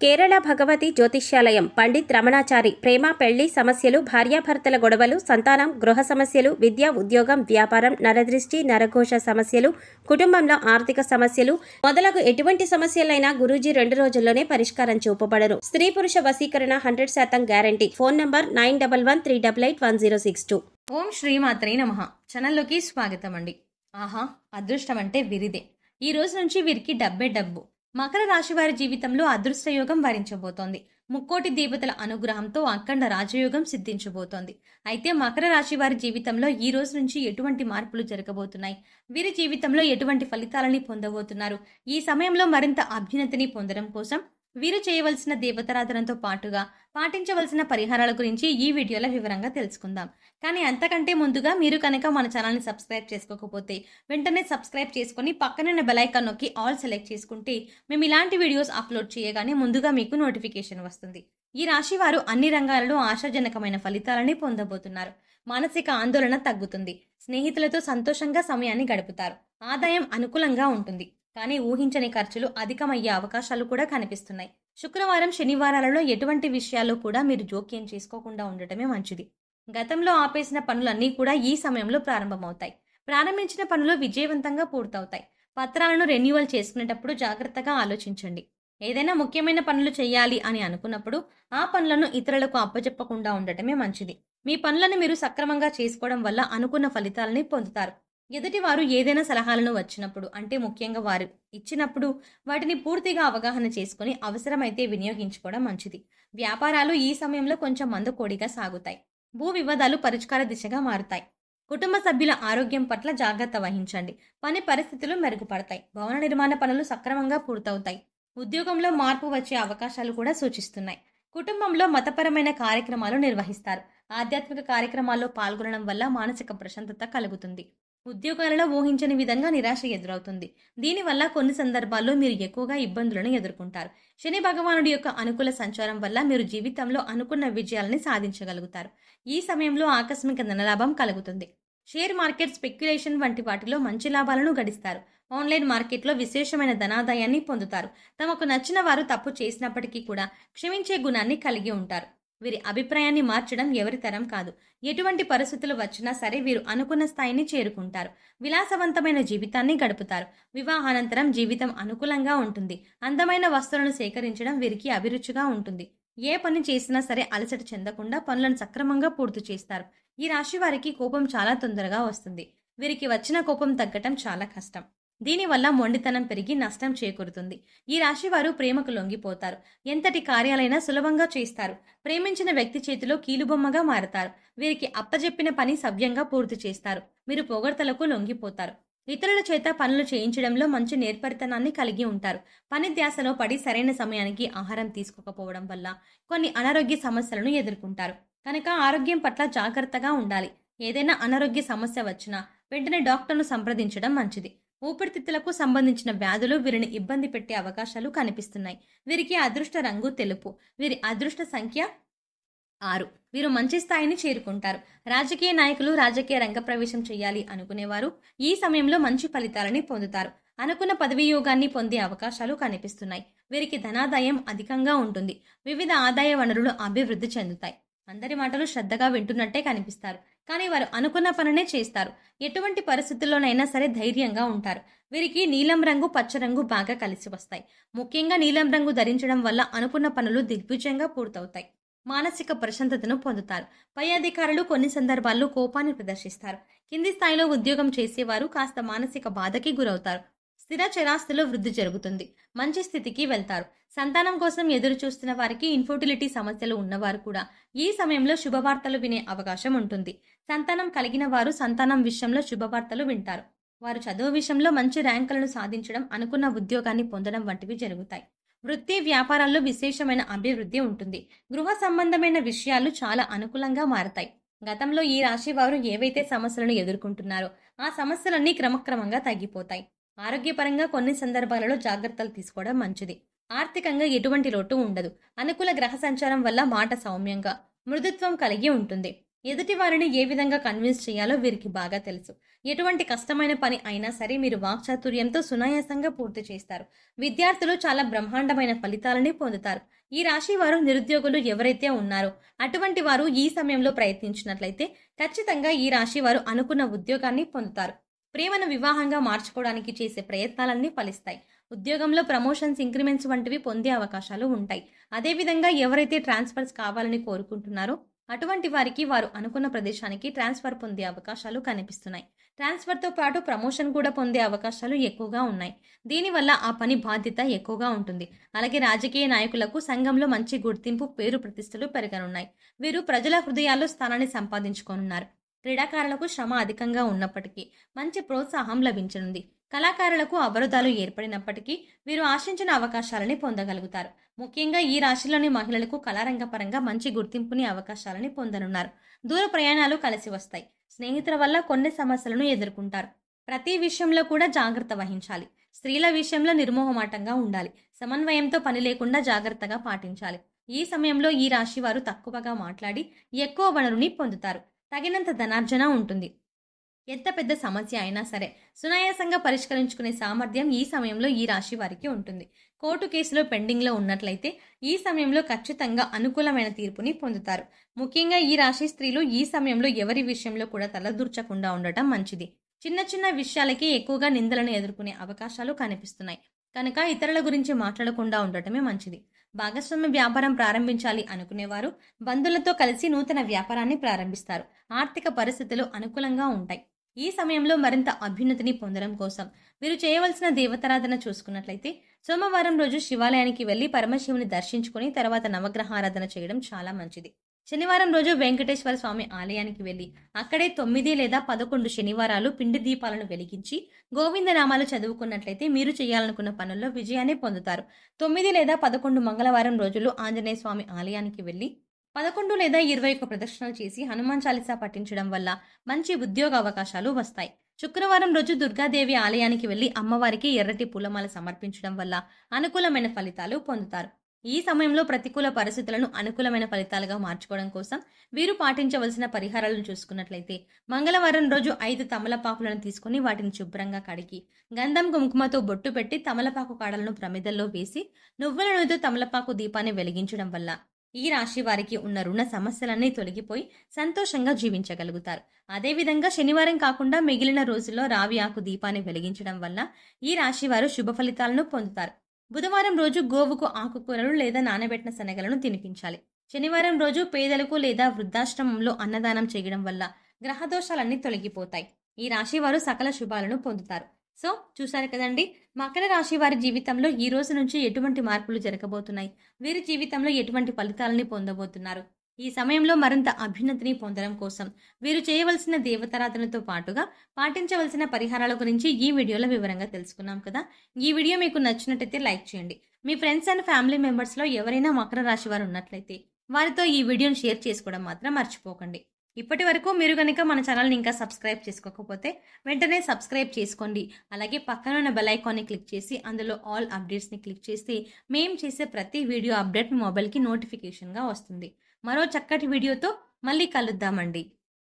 కేరళ భగవతి జ్యోతిష్యాలయం పండిత్ రమణాచారి ప్రేమ పెళ్లి సమస్యలు భార్యాభర్తల గొడవలు సంతానం గృహ సమస్యలు విద్య ఉద్యోగం వ్యాపారం నరదృష్టి నరఘోష సమస్యలు కుటుంబంలో ఆర్థిక సమస్యలు మొదలగు ఎటువంటి సమస్యలైనా గురూజీ 2 రోజుల్లోనే పరిష్కారం చూపబడను. స్త్రీ పురుష వశీకరణ 100% గ్యారంటీ. Phone number 9113881062. ఓం శ్రీమాత్రే నమః. ఛానల్లోకి స్వాగతం అండి. ఆహా, అదృష్టం అంటే వీరిదే. ఈ రోజు నుంచి వీరికి డబ్బే డబ్బు. మకర రాశి వారి జీవితంలో అదృష్టయోగం వరించబోతోంది. ముక్కోటి దేవతల అనుగ్రహంతో అఖండ రాజయోగం సిద్ధించబోతోంది. అయితే మకర రాశి వారి జీవితంలో ఈ రోజు నుంచి ఎటువంటి మార్పులు జరగబోతున్నాయి, వీరి జీవితంలో ఎటువంటి ఫలితాలని పొందబోతున్నారు, ఈ సమయంలో మరింత అభ్యున్నతిని పొందడం కోసం వీరు చేయవలసిన దేవతారాధనతో పాటుగా పాటించవలసిన పరిహారాల గురించి ఈ వీడియోలో వివరంగా తెలుసుకుందాం. కానీ అంతకంటే ముందుగా మీరు కనుక మన ఛానల్ని సబ్స్క్రైబ్ చేసుకోకపోతే వెంటనే సబ్స్క్రైబ్ చేసుకుని పక్కనున్న బెల్ ఐకాన్ నొక్కి ఆల్ సెలెక్ట్ చేసుకుంటే మేము ఇలాంటి వీడియోస్ అప్లోడ్ చేయగానే ముందుగా మీకు నోటిఫికేషన్ వస్తుంది. ఈ రాశి వారు అన్ని రంగాలలో ఆశాజనకమైన ఫలితాలని పొందబోతున్నారు. మానసిక ఆందోళన తగ్గుతుంది. స్నేహితులతో సంతోషంగా సమయాన్ని గడుపుతారు. ఆదాయం అనుకూలంగా ఉంటుంది. కానీ ఊహించని ఖర్చులు అధికమయ్యే అవకాశాలు కూడా కనిపిస్తున్నాయి. శుక్రవారం శనివారాలలో ఎటువంటి విషయాల్లో కూడా మీరు జోక్యం చేసుకోకుండా ఉండటమే మంచిది. గతంలో ఆపేసిన పనులన్నీ కూడా ఈ సమయంలో ప్రారంభమవుతాయి. ప్రారంభించిన పనులు విజయవంతంగా పూర్తవుతాయి. పత్రాలను రెన్యువల్ చేసుకునేటప్పుడు జాగ్రత్తగా ఆలోచించండి. ఏదైనా ముఖ్యమైన పనులు చేయాలి అని అనుకున్నప్పుడు ఆ పనులను ఇతరులకు అప్పచెప్పకుండా ఉండటమే మంచిది. మీ పనులను మీరు సక్రమంగా చేసుకోవడం వల్ల అనుకున్న ఫలితాలని పొందుతారు. ఎదుటివారు ఏదైనా సలహాలను వచ్చినప్పుడు, అంటే ముఖ్యంగా వారు ఇచ్చినప్పుడు వాటిని పూర్తిగా అవగాహన చేసుకుని అవసరమైతే వినియోగించుకోవడం మంచిది. వ్యాపారాలు ఈ సమయంలో కొంచెం మందకోడిగా సాగుతాయి. భూ వివాదాలు పరిష్కార దిశగా మారుతాయి. కుటుంబ సభ్యుల ఆరోగ్యం పట్ల జాగ్రత్త వహించండి. పని పరిస్థితులు మెరుగుపడతాయి. భవన నిర్మాణ పనులు సక్రమంగా పూర్తవుతాయి. ఉద్యోగంలో మార్పు వచ్చే అవకాశాలు కూడా సూచిస్తున్నాయి. కుటుంబంలో మతపరమైన కార్యక్రమాలు నిర్వహిస్తారు. ఆధ్యాత్మిక కార్యక్రమాల్లో పాల్గొనడం వల్ల మానసిక ప్రశాంతత కలుగుతుంది. ఉద్యోగాలలో ఊహించని విధంగా నిరాశ ఎదురవుతుంది. దీనివల్ల కొన్ని సందర్భాల్లో మీరు ఎక్కువగా ఇబ్బందులను ఎదుర్కొంటారు. శని భగవానుడి యొక్క అనుకూల సంచారం వల్ల మీరు జీవితంలో అనుకున్న విజయాలని సాధించగలుగుతారు. ఈ సమయంలో ఆకస్మిక ధనలాభం కలుగుతుంది. షేర్ మార్కెట్, స్పెక్యులేషన్ వంటి వాటిలో మంచి లాభాలను గడిస్తారు. ఆన్లైన్ మార్కెట్లో విశేషమైన ధనాదాయాన్ని పొందుతారు. తమకు నచ్చిన వారు తప్పు చేసినప్పటికీ కూడా క్షమించే గుణాన్ని కలిగి ఉంటారు. వీరి అభిప్రాయాన్ని మార్చడం ఎవరి తరం కాదు. ఎటువంటి పరిస్థితులు వచ్చినా సరే వీరు అనుకున్న స్థాయిని చేరుకుంటారు. విలాసవంతమైన జీవితాన్ని గడుపుతారు. వివాహానంతరం జీవితం అనుకూలంగా ఉంటుంది. అందమైన వస్తువులను సేకరించడం వీరికి అభిరుచిగా ఉంటుంది. ఏ పని చేసినా సరే అలసట చెందకుండా పనులను సక్రమంగా పూర్తి చేస్తారు. ఈ రాశి వారికి కోపం చాలా తొందరగా వస్తుంది. వీరికి వచ్చిన కోపం తగ్గటం చాలా కష్టం. దీనివల్ల మొండితనం పెరిగి నష్టం చేకూరుతుంది. ఈ రాశి వారు ప్రేమకు లొంగిపోతారు. ఎంతటి కార్యాలైనా సులభంగా చేస్తారు. ప్రేమించిన వ్యక్తి చేతిలో కీలుబొమ్మగా మారతారు. వీరికి అప్పజెప్పిన పని సవ్యంగా పూర్తి చేస్తారు. మీరు పొగడ్తలకు లొంగిపోతారు. ఇతరుల చేత పనులు చేయించడంలో మంచి నేర్పరితనాన్ని కలిగి ఉంటారు. పని ధ్యాసలో పడి సరైన సమయానికి ఆహారం తీసుకోకపోవడం వల్ల కొన్ని అనారోగ్య సమస్యలను ఎదుర్కొంటారు. కనుక ఆరోగ్యం పట్ల జాగ్రత్తగా ఉండాలి. ఏదైనా అనారోగ్య సమస్య వచ్చినా వెంటనే డాక్టర్ను సంప్రదించడం మంచిది. ఊపిరితిత్తులకు సంబంధించిన వ్యాధులు వీరిని ఇబ్బంది పెట్టే అవకాశాలు కనిపిస్తున్నాయి. వీరికి అదృష్ట రంగు తెలుపు. వీరి అదృష్ట సంఖ్య 6. వీరు మంచి స్థాయిని చేరుకుంటారు. రాజకీయ నాయకులు రాజకీయ రంగ ప్రవేశం చేయాలి అనుకునేవారు ఈ సమయంలో మంచి ఫలితాలని పొందుతారు. అనుకున్న పదవీ యోగాన్ని పొందే అవకాశాలు కనిపిస్తున్నాయి. వీరికి ధనాదాయం అధికంగా ఉంటుంది. వివిధ ఆదాయ వనరులు అభివృద్ధి చెందుతాయి. అందరి మాటలు శ్రద్ధగా వింటున్నట్టే కనిపిస్తారు. కానీ వారు అనుకున్న పనినే చేస్తారు. ఎటువంటి పరిస్థితుల్లోనైనా సరే ధైర్యంగా ఉంటారు. వీరికి నీలం రంగు, పచ్చ రంగు బాగా కలిసి వస్తాయి. ముఖ్యంగా నీలం రంగు ధరించడం వల్ల అనుకున్న పనులు దిగ్విజయంగా పూర్తవుతాయి. మానసిక ప్రశాంతతను పొందుతారు. పై అధికారులు కొన్ని సందర్భాల్లో కోపాన్ని ప్రదర్శిస్తారు. కింది స్థాయిలో ఉద్యోగం చేసేవారు కాస్త మానసిక బాధకి గురవుతారు. స్థిర చరాస్తులో వృద్ధి జరుగుతుంది. మంచి స్థితికి వెళ్తారు. సంతానం కోసం ఎదురు చూస్తున్న వారికి, ఇన్ఫర్టిలిటీ సమస్యలు ఉన్నవారు కూడా ఈ సమయంలో శుభవార్తలు వినే అవకాశం ఉంటుంది. సంతానం కలిగిన వారు సంతానం విషయంలో శుభవార్తలు వింటారు. వారు చదువు విషయంలో మంచి ర్యాంకులను సాధించడం, అనుకున్న ఉద్యోగాన్ని పొందడం వంటివి జరుగుతాయి. వృత్తి వ్యాపారాల్లో విశేషమైన అభివృద్ధి ఉంటుంది. గృహ సంబంధమైన విషయాలు చాలా అనుకూలంగా మారతాయి. గతంలో ఈ రాశి వారు ఏవైతే సమస్యలను ఎదుర్కొంటున్నారో ఆ సమస్యలన్నీ క్రమక్రమంగా తగ్గిపోతాయి. ఆరోగ్యపరంగా కొన్ని సందర్భాలలో జాగ్రత్తలు తీసుకోవడం మంచిది. ఆర్థికంగా ఎటువంటి లోటు ఉండదు. అనుకూల గ్రహ సంచారం వల్ల మాట సౌమ్యంగా, మృదుత్వం కలిగి ఉంటుంది. ఎదుటి వారిని ఏ విధంగా కన్విన్స్ చేయాలో వీరికి బాగా తెలుసు. ఎటువంటి కష్టమైన పని అయినా సరే మీరు వాక్చాతుర్యంతో సునాయాసంగా పూర్తి చేస్తారు. విద్యార్థులు చాలా బ్రహ్మాండమైన ఫలితాలని పొందుతారు. ఈ రాశి వారు నిరుద్యోగులు ఎవరైతే ఉన్నారో అటువంటి వారు ఈ సమయంలో ప్రయత్నించినట్లయితే ఖచ్చితంగా ఈ రాశి వారు అనుకున్న ఉద్యోగాన్ని పొందుతారు. ప్రేమను వివాహంగా మార్చుకోవడానికి చేసే ప్రయత్నాలన్నీ ఫలిస్తాయి. ఉద్యోగంలో ప్రమోషన్స్, ఇంక్రిమెంట్స్ వంటివి పొందే అవకాశాలు ఉంటాయి. అదేవిధంగా ఎవరైతే ట్రాన్స్ఫర్స్ కావాలని కోరుకుంటున్నారో అటువంటి వారికి వారు అనుకున్న ప్రదేశానికి ట్రాన్స్ఫర్ పొందే అవకాశాలు కనిపిస్తున్నాయి. ట్రాన్స్ఫర్తో పాటు ప్రమోషన్ కూడా పొందే అవకాశాలు ఎక్కువగా ఉన్నాయి. దీనివల్ల ఆ పని బాధ్యత ఎక్కువగా ఉంటుంది. అలాగే రాజకీయ నాయకులకు సంఘంలో మంచి గుర్తింపు, పేరు ప్రతిష్టలు పెరగనున్నాయి. వీరు ప్రజల హృదయాల్లో స్థానాన్ని సంపాదించుకోనున్నారు. క్రీడాకారులకు శ్రమ అధికంగా ఉన్నప్పటికీ మంచి ప్రోత్సాహం లభించనుంది. కళాకారులకు అవరోధాలు ఏర్పడినప్పటికీ వీరు ఆశించిన అవకాశాలని పొందగలుగుతారు. ముఖ్యంగా ఈ రాశిలోని మహిళలకు కళారంగపరంగా మంచి గుర్తింపుని, అవకాశాలని పొందనున్నారు. దూర ప్రయాణాలు కలిసి వస్తాయి. స్నేహితుల వల్ల కొన్ని సమస్యలను ఎదుర్కొంటారు. ప్రతి విషయంలో కూడా జాగ్రత్త వహించాలి. స్త్రీల విషయంలో నిర్మోహమాటంగా ఉండాలి. సమన్వయంతో పని లేకుండా జాగ్రత్తగా పాటించాలి. ఈ సమయంలో ఈ రాశి వారు తక్కువగా మాట్లాడి ఎక్కువ వనరుని పొందుతారు. తగినంత ధనార్జన ఉంటుంది. ఎంత పెద్ద సమస్య అయినా సరే సునాయాసంగా పరిష్కరించుకునే సామర్థ్యం ఈ సమయంలో ఈ రాశి వారికి ఉంటుంది. కోర్టు కేసులో పెండింగ్లో ఉన్నట్లయితే ఈ సమయంలో ఖచ్చితంగా అనుకూలమైన తీర్పుని పొందుతారు. ముఖ్యంగా ఈ రాశి స్త్రీలు ఈ సమయంలో ఎవరి విషయంలో కూడా తలదూర్చకుండా ఉండటం మంచిది. చిన్న చిన్న విషయాలకి ఎక్కువగా నిందలను ఎదుర్కొనే అవకాశాలు కనిపిస్తున్నాయి. కనుక ఇతరుల గురించి మాట్లాడకుండా ఉండటమే మంచిది. భాగస్వామ్య వ్యాపారం ప్రారంభించాలి అనుకునేవారు బంధువులతో కలిసి నూతన వ్యాపారాన్ని ప్రారంభిస్తారు. ఆర్థిక పరిస్థితులు అనుకూలంగా ఉంటాయి. ఈ సమయంలో మరింత అభ్యున్నతిని పొందడం కోసం వీరు చేయవలసిన దేవతారాధన చూసుకున్నట్లయితే సోమవారం రోజు శివాలయానికి వెళ్లి పరమశివుని దర్శించుకుని తర్వాత నవగ్రహారాధన చేయడం చాలా మంచిది. శనివారం రోజు వెంకటేశ్వర స్వామి ఆలయానికి వెళ్లి అక్కడే 9 లేదా 11 శనివారాలు పిండి దీపాలను వెలిగించి గోవిందనామాలు చదువుకున్నట్లయితే మీరు చేయాలనుకున్న పనుల్లో విజయాన్ని పొందుతారు. 9 లేదా 11 మంగళవారం రోజులు ఆంజనేయ స్వామి ఆలయానికి వెళ్లి 11 లేదా 21 ప్రదక్షిణలు చేసి హనుమాన్ చాలీసా పఠించడం వల్ల మంచి ఉద్యోగ అవకాశాలు వస్తాయి. శుక్రవారం రోజు దుర్గాదేవి ఆలయానికి వెళ్లి అమ్మవారికి ఎర్రటి పూలమాల సమర్పించడం వల్ల అనుకూలమైన ఫలితాలు పొందుతారు. ఈ సమయంలో ప్రతికూల పరిస్థితులను అనుకూలమైన ఫలితాలుగా మార్చుకోవడం కోసం వీరు పాటించవలసిన పరిహారాలను చూసుకున్నట్లయితే మంగళవారం రోజు 5 తమలపాకులను తీసుకుని వాటిని శుభ్రంగా కడిగి గంధం కుంకుమతో బొట్టు పెట్టి తమలపాకు కాడలను ప్రమిదల్లో వేసి నువ్వుల నూనెతో తమలపాకు దీపాన్ని వెలిగించడం వల్ల ఈ రాశి వారికి ఉన్న రుణ సమస్యలన్నీ తొలగిపోయి సంతోషంగా జీవించగలుగుతారు. అదేవిధంగా శనివారం కాకుండా మిగిలిన రోజుల్లో రావి ఆకు దీపాన్ని వెలిగించడం వల్ల ఈ రాశి వారు శుభ ఫలితాలను పొందుతారు. బుధవారం రోజు గోవుకు ఆకుకూరలు లేదా నానబెట్టిన శనగలను తినిపించాలి. శనివారం రోజు పేదలకు లేదా వృద్ధాశ్రమంలో అన్నదానం చేయడం వల్ల గ్రహదోషాలన్నీ తొలగిపోతాయి. ఈ రాశి వారు సకల శుభాలను పొందుతారు. సో చూశారు కదండి, మకర రాశి వారి జీవితంలో ఈ రోజు నుంచి ఎటువంటి మార్పులు జరగబోతున్నాయి, వీరి జీవితంలో ఎటువంటి ఫలితాలని పొందబోతున్నారు. ఈ సమయంలో మరింత అభ్యున్నతిని పొందడం కోసం వీరు చేయవలసిన దేవతారాధనతో పాటుగా పాటించవలసిన పరిహారాల గురించి ఈ వీడియోలో వివరంగా తెలుసుకున్నాం కదా. ఈ వీడియో మీకు నచ్చినట్టయితే లైక్ చేయండి. మీ ఫ్రెండ్స్ అండ్ ఫ్యామిలీ మెంబర్స్లో ఎవరైనా మకర రాశి వారు ఉన్నట్లయితే వారితో ఈ వీడియోని షేర్ చేసుకోవడం మాత్రం మర్చిపోకండి. ఇప్పటి వరకు మీరు కనుక మన ఛానల్ని ఇంకా సబ్స్క్రైబ్ చేసుకోకపోతే వెంటనే సబ్స్క్రైబ్ చేసుకోండి. అలాగే పక్కన ఉన్న బెల్ ఐకాన్ని క్లిక్ చేసి అందులో ఆల్ అప్డేట్స్ని క్లిక్ చేస్తే మేము చేసే ప్రతి వీడియో అప్డేట్ మీ మొబైల్కి నోటిఫికేషన్గా వస్తుంది. మరో చక్కటి వీడియోతో మళ్ళీ కలుద్దామండి.